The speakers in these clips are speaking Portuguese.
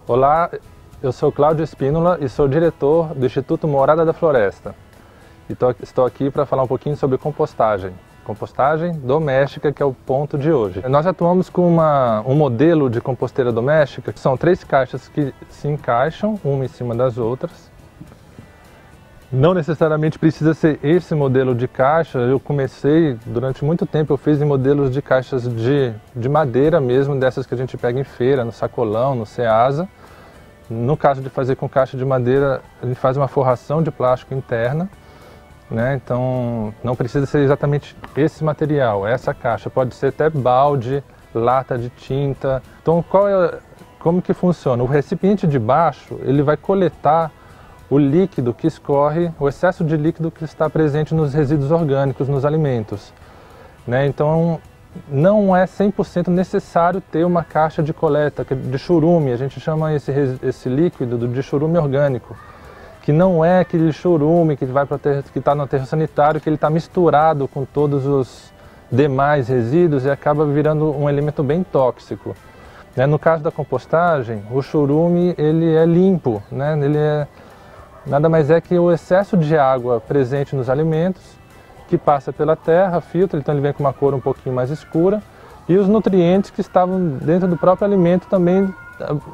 Olá, eu sou Cláudio Espínola e sou diretor do Instituto Morada da Floresta. E estou aqui para falar um pouquinho sobre compostagem. Compostagem doméstica, que é o ponto de hoje. Nós atuamos com um modelo de composteira doméstica, que são 3 caixas que se encaixam, uma em cima das outras. Não necessariamente precisa ser esse modelo de caixa. Eu comecei, durante muito tempo, eu fiz em modelos de caixas de madeira mesmo, dessas que a gente pega em feira, no sacolão, no Ceasa. No caso de fazer com caixa de madeira, a gente faz uma forração de plástico interna, né? Então não precisa ser exatamente esse material, essa caixa. Pode ser até balde, lata de tinta. Então como que funciona? O recipiente de baixo, ele vai coletar o líquido que escorre, o excesso de líquido que está presente nos resíduos orgânicos, nos alimentos, né? Então não é 100% necessário ter uma caixa de coleta de churume. A gente chama esse líquido de churume orgânico, que não é aquele churume que está no aterro sanitário, que ele está misturado com todos os demais resíduos e acaba virando um elemento bem tóxico, né? No caso da compostagem, o churume ele é limpo, né? Nada mais é que o excesso de água presente nos alimentos, que passa pela terra, filtra, então ele vem com uma cor um pouquinho mais escura, e os nutrientes que estavam dentro do próprio alimento também,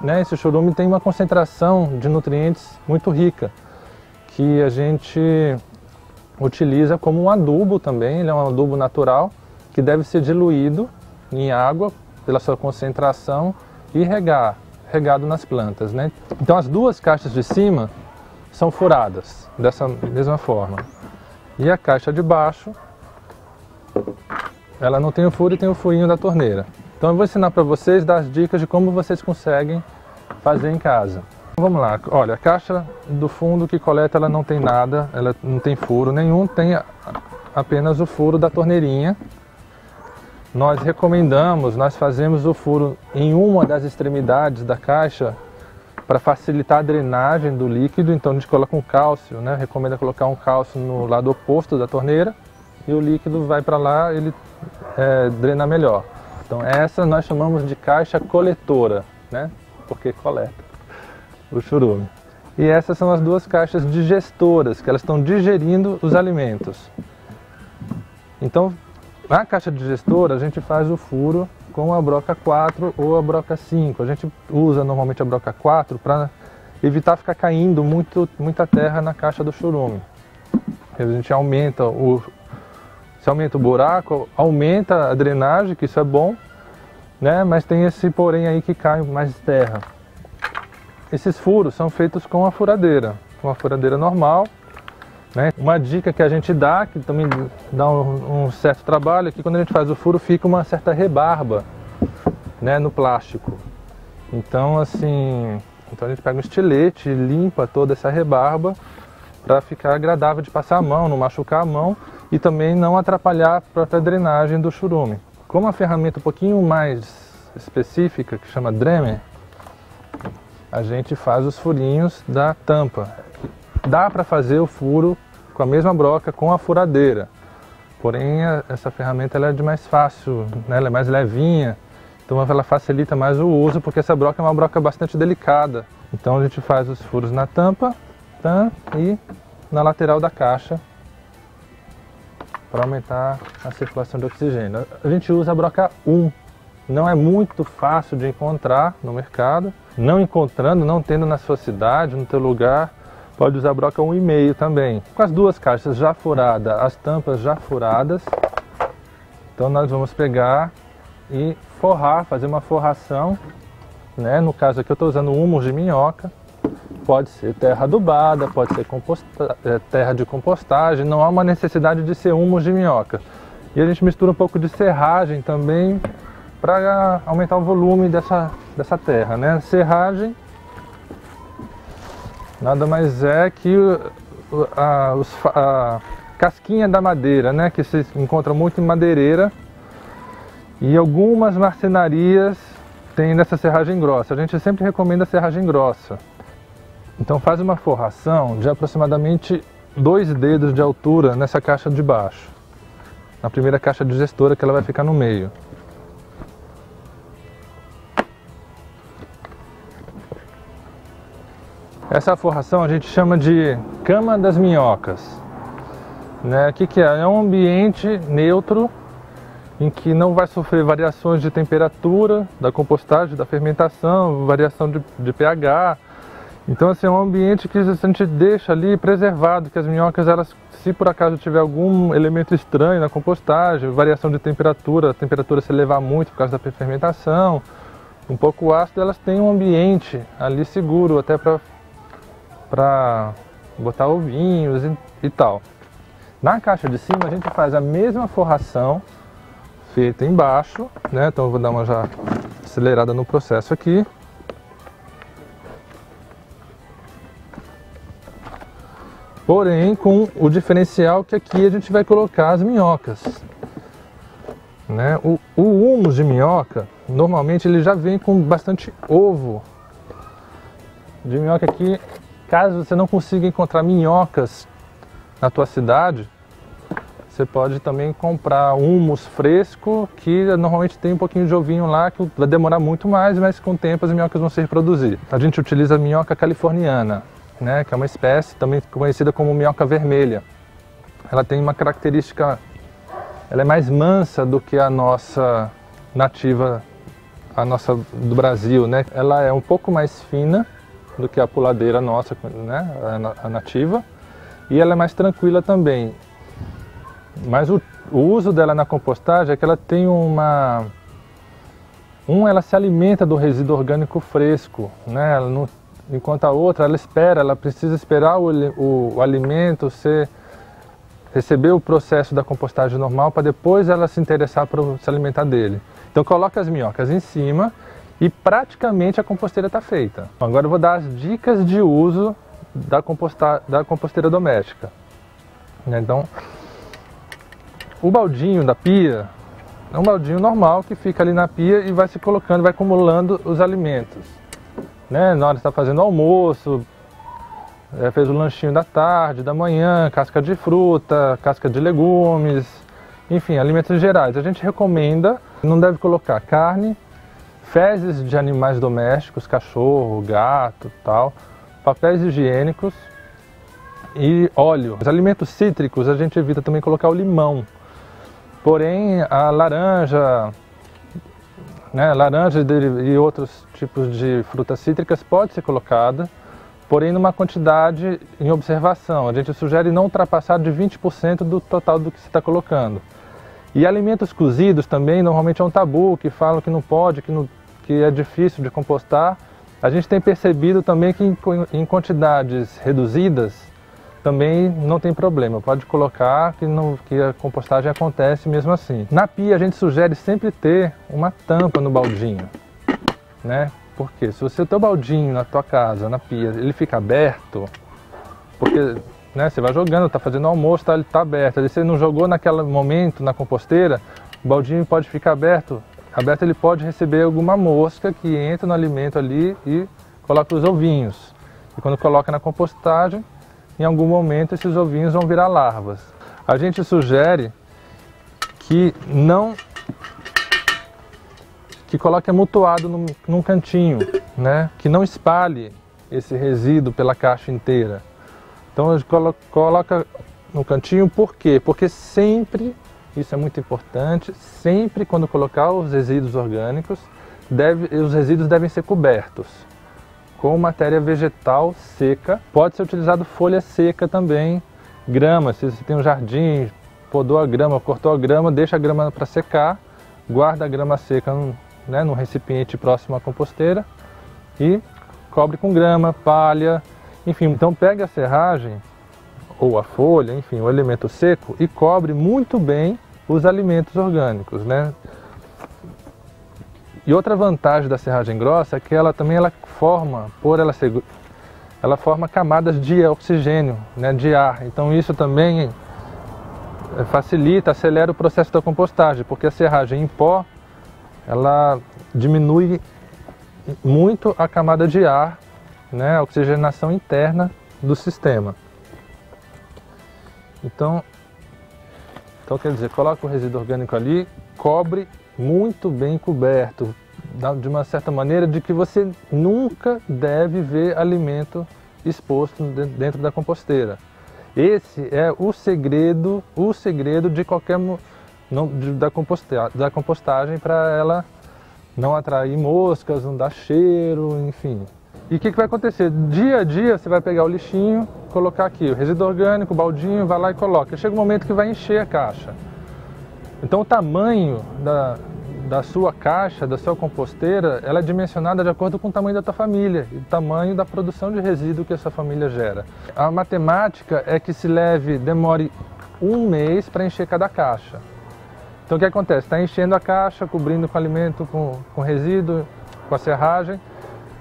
né? Esse churume tem uma concentração de nutrientes muito rica, que a gente utiliza como um adubo também. Ele é um adubo natural, que deve ser diluído em água pela sua concentração e regado nas plantas, né? Então as 2 caixas de cima são furadas dessa mesma forma. E a caixa de baixo, ela não tem o furo e tem o furinho da torneira. Então eu vou ensinar para vocês, dar as dicas de como vocês conseguem fazer em casa. Vamos lá, olha, a caixa do fundo que coleta, ela não tem nada, ela não tem furo nenhum, tem apenas o furo da torneirinha. Nós recomendamos, nós fazemos o furo em uma das extremidades da caixa, para facilitar a drenagem do líquido. Então a gente coloca um cálcio, né? Recomenda colocar um cálcio no lado oposto da torneira e o líquido vai para lá, ele drena melhor. Então essa nós chamamos de caixa coletora, né? Porque coleta o churume. E essas são as 2 caixas digestoras, que elas estão digerindo os alimentos. Então na caixa digestora a gente faz o furo com a broca 4 ou a broca 5. A gente usa normalmente a broca 4 para evitar ficar caindo muita terra na caixa do churume. A gente se aumenta o buraco, aumenta a drenagem, que isso é bom, né? Mas tem esse porém aí que cai mais terra. Esses furos são feitos com a furadeira normal, né? Uma dica que a gente dá, que também dá um certo trabalho, é que quando a gente faz o furo fica uma certa rebarba, né, no plástico. Então assim, a gente pega um estilete e limpa toda essa rebarba para ficar agradável de passar a mão, não machucar a mão e também não atrapalhar a própria drenagem do churume. Com uma ferramenta um pouquinho mais específica, que chama Dremel, a gente faz os furinhos da tampa. Dá para fazer o furo com a mesma broca com a furadeira, porém essa ferramenta ela é de mais fácil, né? Ela é mais levinha, então ela facilita mais o uso, porque essa broca é uma broca bastante delicada. Então a gente faz os furos na tampa e na lateral da caixa para aumentar a circulação de oxigênio. A gente usa a broca 1, não é muito fácil de encontrar no mercado. Não tendo na sua cidade, no teu lugar, pode usar a broca 1,5 também. Com as 2 caixas já furadas, as tampas já furadas, então nós vamos pegar e fazer uma forração, né? No caso aqui eu estou usando humus de minhoca, pode ser terra adubada, pode ser terra de compostagem, não há uma necessidade de ser humus de minhoca. E a gente mistura um pouco de serragem também, para aumentar o volume dessa terra, né? Serragem nada mais é que a casquinha da madeira, né? Que se encontra muito em madeireira, e algumas marcenarias têm dessa serragem grossa. A gente sempre recomenda a serragem grossa. Então faz uma forração de aproximadamente 2 dedos de altura nessa caixa de baixo, na primeira caixa digestora, que ela vai ficar no meio. Essa forração a gente chama de cama das minhocas, né? O que é? É um ambiente neutro em que não vai sofrer variações de temperatura, da compostagem, da fermentação, variação de pH. Então assim, é um ambiente que a gente deixa ali preservado, que as minhocas, elas, se por acaso tiver algum elemento estranho na compostagem, variação de temperatura, a temperatura se elevar muito por causa da fermentação, um pouco ácido, elas têm um ambiente ali seguro até para botar ovinhos e tal. Na caixa de cima a gente faz a mesma forração feita embaixo, né? Então eu vou dar uma já acelerada no processo aqui. Porém, com o diferencial que aqui a gente vai colocar as minhocas, né? O humus de minhoca, normalmente ele já vem com bastante ovo de minhoca aqui. Caso você não consiga encontrar minhocas na tua cidade, você pode também comprar humus fresco, que normalmente tem um pouquinho de ovinho lá, que vai demorar muito mais, mas com o tempo as minhocas vão se reproduzir. A gente utiliza a minhoca californiana, né, que é uma espécie também conhecida como minhoca vermelha. Ela tem uma característica, ela é mais mansa do que a nossa nativa, a nossa do Brasil, né? Ela é um pouco mais fina do que a puladeira nossa, né, a nativa, e ela é mais tranquila também. Mas o uso dela na compostagem é que ela tem ela se alimenta do resíduo orgânico fresco, né? Ela não, enquanto a outra, ela precisa esperar o alimento receber o processo da compostagem normal para depois ela se interessar por se alimentar dele. Então coloca as minhocas em cima e praticamente a composteira está feita. Agora eu vou dar as dicas de uso da composteira doméstica. Então, o baldinho da pia é um baldinho normal que fica ali na pia e vai se colocando, vai acumulando os alimentos, né? Na hora que está fazendo almoço, fez o lanchinho da tarde, da manhã, casca de fruta, casca de legumes, enfim, alimentos gerais. A gente recomenda, não deve colocar carne, fezes de animais domésticos, cachorro, gato, tal, papéis higiênicos e óleo. Os alimentos cítricos a gente evita também colocar o limão. Porém, a laranja, né, e outros tipos de frutas cítricas pode ser colocada, porém numa quantidade em observação. A gente sugere não ultrapassar de 20% do total do que se está colocando. E alimentos cozidos também, normalmente é um tabu, que falam que não pode, que é difícil de compostar. A gente tem percebido também que em quantidades reduzidas, também não tem problema, pode colocar que a compostagem acontece mesmo assim. Na pia a gente sugere sempre ter uma tampa no baldinho, né? Porque se o teu baldinho na tua casa, na pia, ele fica aberto, porque, né, você vai jogando, tá fazendo almoço, ele tá aberto, aí você não jogou naquele momento na composteira, o baldinho pode ficar aberto, ele pode receber alguma mosca que entra no alimento ali e coloca os ovinhos. E quando coloca na compostagem, em algum momento esses ovinhos vão virar larvas. A gente sugere que coloque amontoado num cantinho, né? Que não espalhe esse resíduo pela caixa inteira. Então a gente coloca no cantinho, por quê? Porque sempre, isso é muito importante, sempre quando colocar os resíduos orgânicos, os resíduos devem ser cobertos com matéria vegetal seca. Pode ser utilizado folha seca também, grama, se você tem um jardim, podou a grama, cortou a grama, deixa a grama para secar, guarda a grama seca num recipiente próximo à composteira e cobre com grama, palha, enfim. Então pega a serragem ou a folha, enfim, o elemento seco e cobre muito bem os alimentos orgânicos, né? E outra vantagem da serragem grossa é que ela forma, ela forma camadas de oxigênio, né, de ar. Então isso também facilita, acelera o processo da compostagem, porque a serragem em pó, ela diminui muito a camada de ar, né, a oxigenação interna do sistema. Então quer dizer, coloca o resíduo orgânico ali, cobre muito bem coberto, de uma certa maneira, de que você nunca deve ver alimento exposto dentro da composteira. Esse é o segredo de qualquer da compostagem, para ela não atrair moscas, não dar cheiro, enfim. E o que vai acontecer? Dia a dia você vai pegar o lixinho, colocar aqui o resíduo orgânico, o baldinho, vai lá e coloca. Chega um momento que vai encher a caixa. Então o tamanho da sua caixa, da sua composteira, ela é dimensionada de acordo com o tamanho da tua família e o tamanho da produção de resíduo que essa família gera. A matemática é que demore um mês para encher cada caixa. Então o que acontece? Está enchendo a caixa, cobrindo com alimento, com resíduo, com a serragem,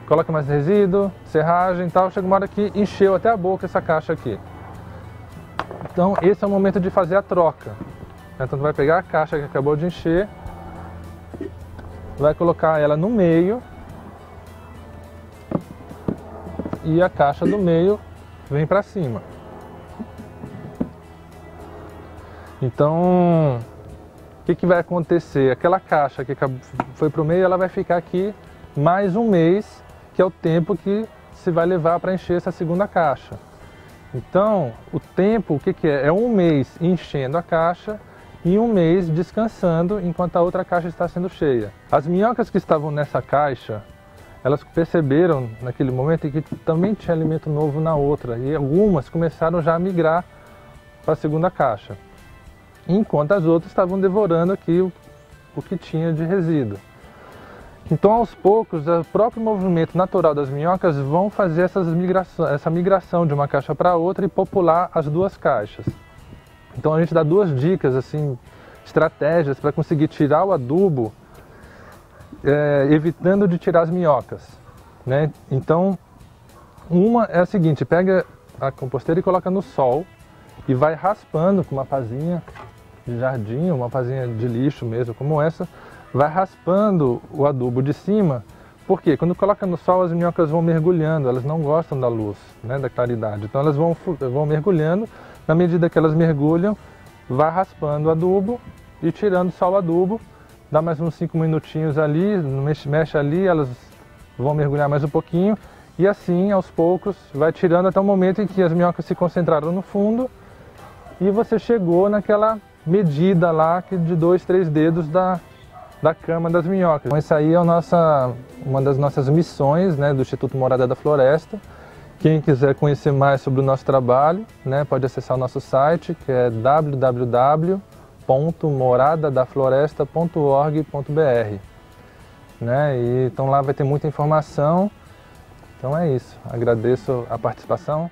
coloca mais resíduo, serragem e tal, chega uma hora que encheu até a boca essa caixa aqui. Então esse é o momento de fazer a troca. Então tu vai pegar a caixa que acabou de encher, vai colocar ela no meio e a caixa do meio vem para cima. Então o que vai acontecer? Aquela caixa que foi para o meio, ela vai ficar aqui mais um mês, que é o tempo que se vai levar para encher essa segunda caixa. Então, o tempo, o que é? É um mês enchendo a caixa e um mês descansando enquanto a outra caixa está sendo cheia. As minhocas que estavam nessa caixa, elas perceberam naquele momento que também tinha alimento novo na outra, e algumas começaram já a migrar para a segunda caixa, enquanto as outras estavam devorando aqui o que tinha de resíduo. Então, aos poucos, o próprio movimento natural das minhocas vão fazer essa migração de uma caixa para outra e popular as duas caixas. Então a gente dá duas dicas, assim, estratégias para conseguir tirar o adubo, evitando de tirar as minhocas, né? Então, uma é a seguinte: pega a composteira e coloca no sol e vai raspando com uma pazinha de jardim, uma pazinha de lixo mesmo, como essa, vai raspando o adubo de cima. Porque quando coloca no sol, as minhocas vão mergulhando, elas não gostam da luz, né, da claridade. Então elas vão mergulhando, na medida que elas mergulham, vai raspando o adubo e tirando só o adubo. Dá mais uns 5 minutinhos ali, mexe ali, elas vão mergulhar mais um pouquinho. E assim, aos poucos, vai tirando até o momento em que as minhocas se concentraram no fundo e você chegou naquela medida lá de 2, 3 dedos da cama das minhocas. Então essa aí é uma das nossas missões, né, do Instituto Morada da Floresta. Quem quiser conhecer mais sobre o nosso trabalho, né, pode acessar o nosso site, que é www.moradadafloresta.org.br, né, e então lá vai ter muita informação. Então é isso, agradeço a participação.